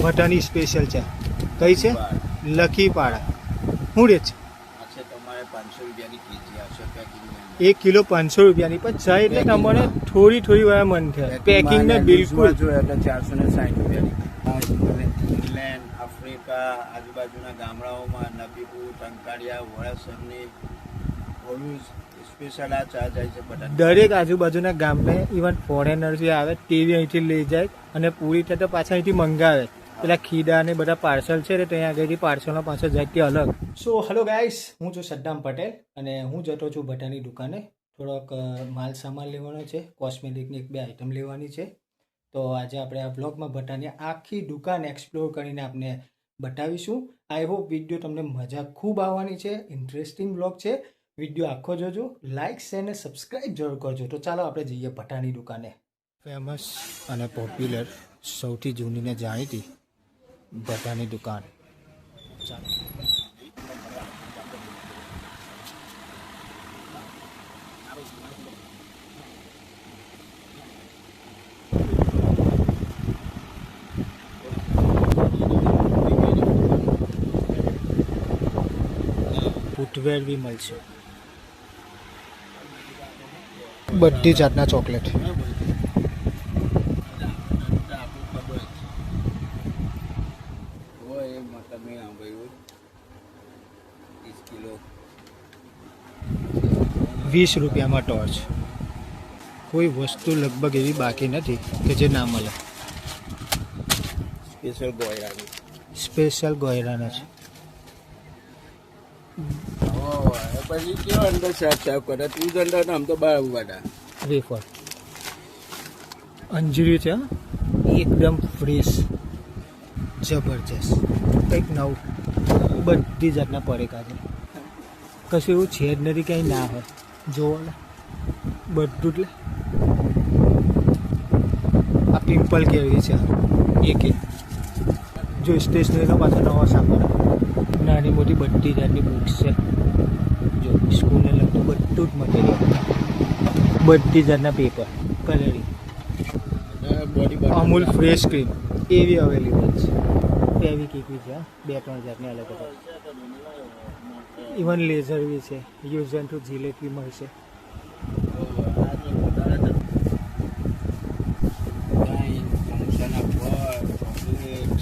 ભટાની special ચા કઈ છે? લકી પાડા. શું રેટ છે? તમારે 500 રૂપિયાની કેજી આવશે પેકિંગ. 1 કિલો 500 રૂપિયાની. પણ ચા એટલે તમને થોડી થોડી વાર મન થાય. પેકિંગ ને બિલકુલ જો એટલે 460 રૂપિયાની. ઇંગ્લેન્ડ, આફ્રિકા, આજુબાજુના ગામડાઓમાં નબીપુર, ટંકાળિયા, વડાસરની ઓલું સ્પેશિયલ આ ચા જાય છે બધા. દરેક આજુબાજુના ગામને ઇવન ફોરેનર જે આવે તેવી અહીંથી લઈ જાય અને પૂરી થાય તો પાછા અહીંથી મંગાવે. પેલા ખીડા ને બધા પાર્સલ છે ને ત્યાં આગળથી પાર્સલનો પાછળ જાય તે અલગ. સો હેલો ગાઈસ, હું છું સદ્દામ પટેલ અને હું જતો છું ભટાની દુકાને. થોડોક માલ સામાન લેવાનો છે, કોસ્મેટિકની 1-2 આઈટમ લેવાની છે. તો આજે આપણે આ બ્લોગમાં ભટાની આખી દુકાન એક્સપ્લોર કરીને આપણે બતાવીશું. આઈ હોપ વિડીયો તમને મજા ખૂબ આવવાની છે. ઇન્ટરેસ્ટિંગ બ્લોગ છે. વિડીયો આખો જોજો, લાઇક શેર અને સબસ્ક્રાઈબ જરૂર કરજો. તો ચાલો આપણે જઈએ ભટાની દુકાને. ફેમસ અને પોપ્યુલર, સૌથી જૂની ને જાણીતી ભટાની દુકાન. ચાલો. ફૂટવેર બી મળશે, બધી જાતના ચોકલેટ. ₹20 ટોર્ચ. કોઈ વસ્તુ લગભગ એવી બાકી નથી કે જે ના મળે. સ્પેશિયલ ગોયરાના છે. પછી કેવો અંદર સાફ કરે તું અંદર આમ તો બહાર ઉભા વેફર અંજીરી છે, એકદમ ફ્રેશ, જબરજસ્ત, કંઈક નવું. બધી જાતના પડીકા છે, કશું એવું છે જ નથી ક્યાંય ના હોય. જોવો ને બધું. એટલે આ પિમ્પલ કેવી છે એક જો સ્ટેશનરીનો પાછો નવો સામાન. નાની મોટી બધી જાતની બુક્સ છે. જો સ્કૂલને લગતું બધું જ મટીરિયલ, બધી જાતના paper, colouring, Amul fresh cream એવી અવેલેબલ છે. એવી કેવી છે, 2-3 જાતની અલગ અલગ. ઇવન લેઝર બી છે. યુઝ એન્ડ ટુ જીલેબી મળશે.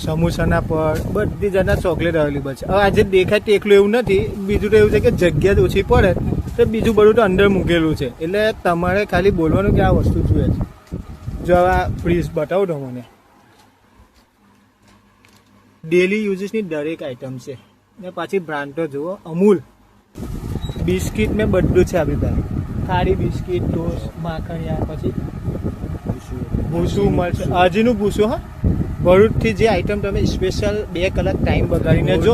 સમોસાના પર બધી જાતના ચોકલેટ અવેલેબલ છે. હવે આજે દેખાય તેટલું એવું નથી. બીજું તો એવું છે કે જગ્યા જ ઓછી પડે તો બીજું બધું તો અંદર મૂકેલું છે. એટલે તમારે ખાલી બોલવાનું કે આ વસ્તુ જોઈએ છે. જો આ ફ્રીઝ બતાવો તો મને. ડેલી યુઝીસની દરેક આઈટમ છે ને પાછી બ્રાન્ડ તો જુઓ. અમૂલ બિસ્કિટ મેં બધું છે આપણી પાસે. ખારી બિસ્કિટ, ટોસ્ટ, માખણિયા, પછી ભૂસું મળશે. હજીનું ભૂસું. હા, ભરૂચથી જે આઈટમ તમે સ્પેશિયલ 2 કલાક ટાઈમ બગાડીને જો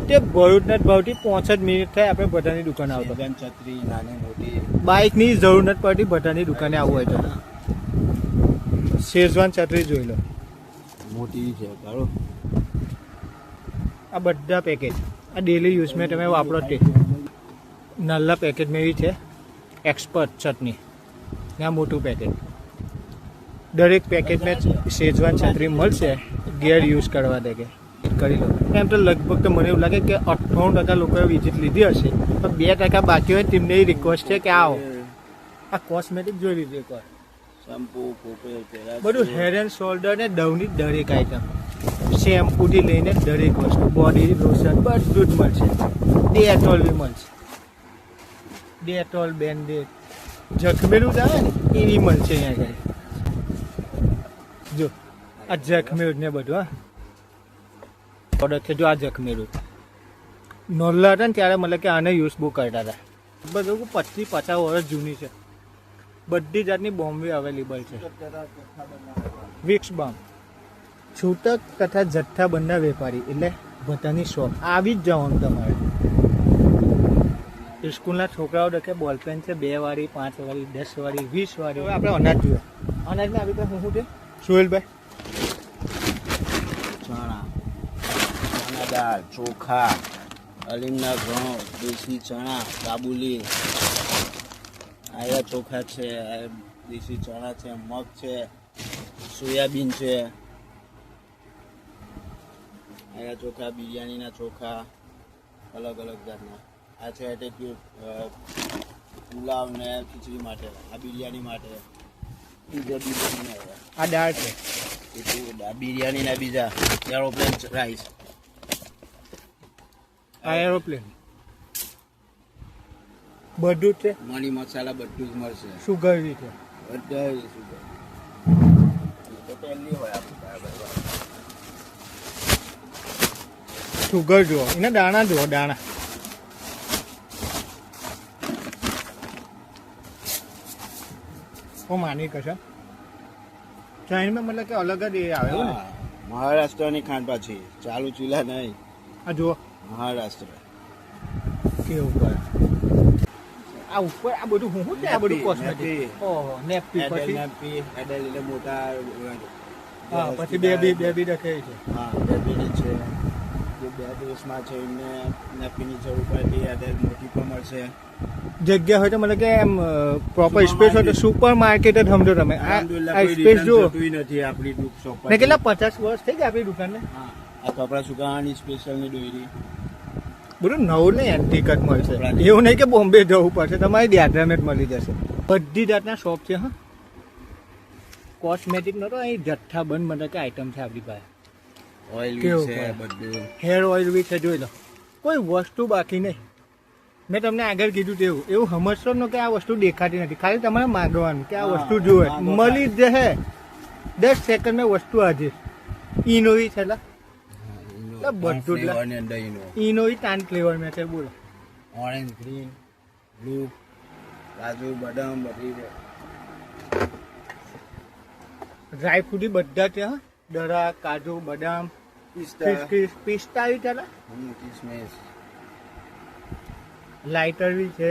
તે ભરૂચના જ ભાવથી 5 મિનિટ થાય આપણે ભટાની દુકાને આવતો. છત્રી નાની મોટી બાઇકની જરૂર નથી પડતી ભટાની દુકાને આવવું હોય તો. શેઝવાન છત્રી જોઈ લો, મોટી છે. બરાબર. આ બધા પેકેજ આ ડેલી યુઝમાં તમે વાપરો તે નાના પેકેટમાં એવી છે એક્સપર્ટ ચટણી ને આ મોટું પેકેટ. દરેક પેકેટમાં શેઝવાન છત્રી મળશે. ગેર યુઝ કરવા દે કે કરી લો. એમ તો લગભગ તો મને એવું લાગે કે 98% લોકોએ વિઝિટ લીધી હશે, પણ 2% બાકી હોય તેમને એ રિક્વેસ્ટ છે કે આવો આ કોસ્મેટિક જોઈ લીધું એકવાર. શેમ્પૂ, બધું હેર એન્ડ શોલ્ડર ને ડવની દરેક આઈટમ, શેમ્પૂથી લઈને દરેક વસ્તુ, બોડી લોશન બધું જ મળશે. ડેટોલ બી મળશે. ડેટોલ, બેન્ડેડ, જખમેલું જ આવે ને એવી મળશે અહીંયા આગળ. જો આ જખમેલું ને બધું. હા, ઓર્ડર છે. જો આ જખમેલું નોલ્લા હતા ને ત્યારે મતલબ કે આને યુઝ બહુ કરતા હતા. બધું 25-50 વર્ષ જૂની છે. બધી જાતની બોમ્બે અવેલેબલ છે. વિક્સ બામ, છૂટક તથા જથ્થા બંધના વેપારી એટલે ભટાની શોપ આવી જ જવાનું તમારે. સ્કૂલના છોકરાઓ દેખે બોલપેન છે 2 વાળી, 5 વાળી, 10 વાળી, 20 વાળી. હવે આપણે અનાજ જોઈએ. અનાજમાં આવી રીતે શું છે સોહેલભાઈ? ચણા, ચણા દાળ, ચોખા, અલીમના ઘઉં, દેશી ચણા, કાબુલી, આયા ચોખા છે, દેશી ચણા છે, મગ છે, સોયાબીન છે, અહીંયા ચોખા, બિરયાનીના ચોખા અલગ અલગ જાતના. આ છે એટેટ્યુડ પુલાવ ને ખીચડી માટે. આ બિરયાની માટે. બીજા બિરયાની આવ્યા. આ દાળ છે. બિરયાનીના બીજા એરોપ્લેન રાઈસ. આ એરોપ્લેન બધું જ છે. મરી મસાલા બધું જ મળશે. સુગર બી છે. બધા સુગર તો પહેલી હોય આપણી બરાબર. સુગર જુઓ, એના દાણા જુઓ, દાણા. ઓ માની કશા ચાઇનમાં મતલબ કે અલગ જ એ આવે એવું ને. હા, મહારાષ્ટ્રની ખાંડ પાછી ચાલુ ચૂલા નહીં. આ જુઓ મહારાષ્ટ્ર કેવું કરે. આ ઉપર આ બધું હું છે આ બધું કોસ્મેટિક. ઓહો નેપી પછી એડલ એટલે મોટા. હા પછી બેબી રખાય છે. હા બેબીની છે જે 2 દિવસમાં છે એમને નેપીની જરૂર પડતી. એડલ મોટી પણ મળશે. જગ્યા હોય તો મતલબ કે એમ પ્રોપર સ્પેસ હોય તો સુપર માર્કેટ જ સમજો તમે. આ સ્પેસ જુઓ નથી આપણી શોપ ને કેટલા 50 વર્ષ થઈ ગયા આપણી દુકાનને. હા આ કપડા સુકાવાની સ્પેશિયલની દોરી. બધું નવું ને એન્ટિક જ મળશે. એવું નહીં કે બોમ્બે જવું પડશે, તમારી દાદરામાં જ મળી જશે. બધી જાતના શોપ છે. હા કોસ્મેટિક નો તો અહીં જથ્થાબંધ મતલબ કે આઈટમ છે આપણી પાસે. ઓઇલ કેવું છે કરે? બધું. હેર ઓઇલ બી છે, જોઈ લો. કોઈ વસ્તુ બાકી નહીં. મેં તમને આગળ કીધું તેવું એવું સમજશો ને કે આ વસ્તુ દેખાતી નથી. ખાલી તમારે માંગવાનું કે આ હા, વસ્તુ જોવે, માંગો મળી જ જશે 10 સેકન્ડમાં વસ્તુ હાજર. ઈનોવી છે લા. બધું જ લા. ઈનોવી તાન ફ્લેવર મેં છે. બોલો ઓરેન્જ, ગ્રીન, બ્લુ, કાજુ, બદામ બધી છે. ડ્રાય ફ્રૂટ બધા છે. હા દરા, કાજુ, બદામ, પિસ્તા, પિસ્તા બી છે લા. કિસમિસ, લાઇટર બી છે.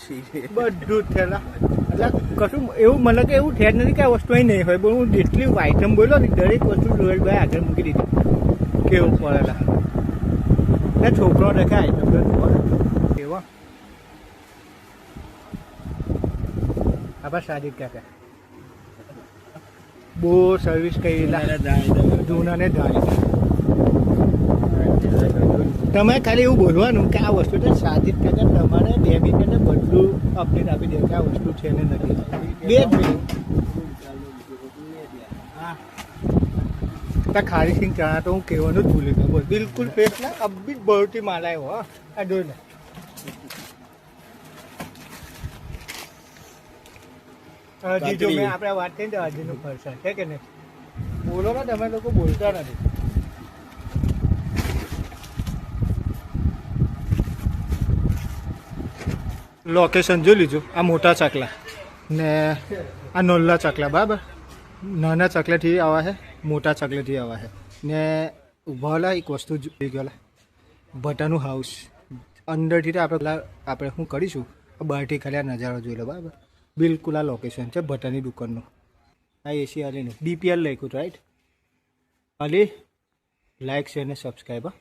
શીરે. બધું જ છે લા. એટલે કશું એવું મને કે એવું છે જ નથી કે આ વસ્તુ અહીં નહીં હોય. પણ હું જેટલી આઈટમ બોલો ને દરેક વસ્તુ જોયેલભાઈ આગળ મૂકી દીધી. કેવું પડેલા ને છોકરો દેખે આઈટમ કેવા. આપણા સાદી કાકા બહુ સર્વિસ કરી જૂના ને જાણી. તમે ખાલી એવું બોલવાનું કે આ વસ્તુ છે સાદી કાકા તમારે 2 મિનિટને બધું અપડેટ આપી દે કે આ વસ્તુ છે ને નથી. 2 જ મિનિટ. હા ખારી સિંગ ચણા તો હું કહેવાનું જ ભૂલી ગયો. બોલ બિલકુલ ફ્રેશ ના અબી બહુથી માલ આવ્યો. હા આ જોઈ લે. હજી જો મેં આપણે વાત કરી ને હજીનું ફરસાણ છે કે નહીં. બોલો ને તમે લોકો બોલતા નથી. લોકેશન જોઈ લીધું. આ મોટા ચકલા ને આ નોલ્લા ચકલા બરાબર. નાના ચકલાથી આવા છે, મોટા ચકલેથી આવા છે. ને ઉભાલા એક વસ્તુ જોઈ ગયેલા ભટાનું હાઉસ અંદરથી આપણે શું કરીશું બહારથી ખાલી આ નજારો જોઈ લો બરાબર. બિલકુલ આ લોકેશન છે ભટાની દુકાનનું. આ એસી અલીનું DPL લખ્યું રાઈટ. અલી લાઈક શેર ને સબસ્ક્રાઈબ. હા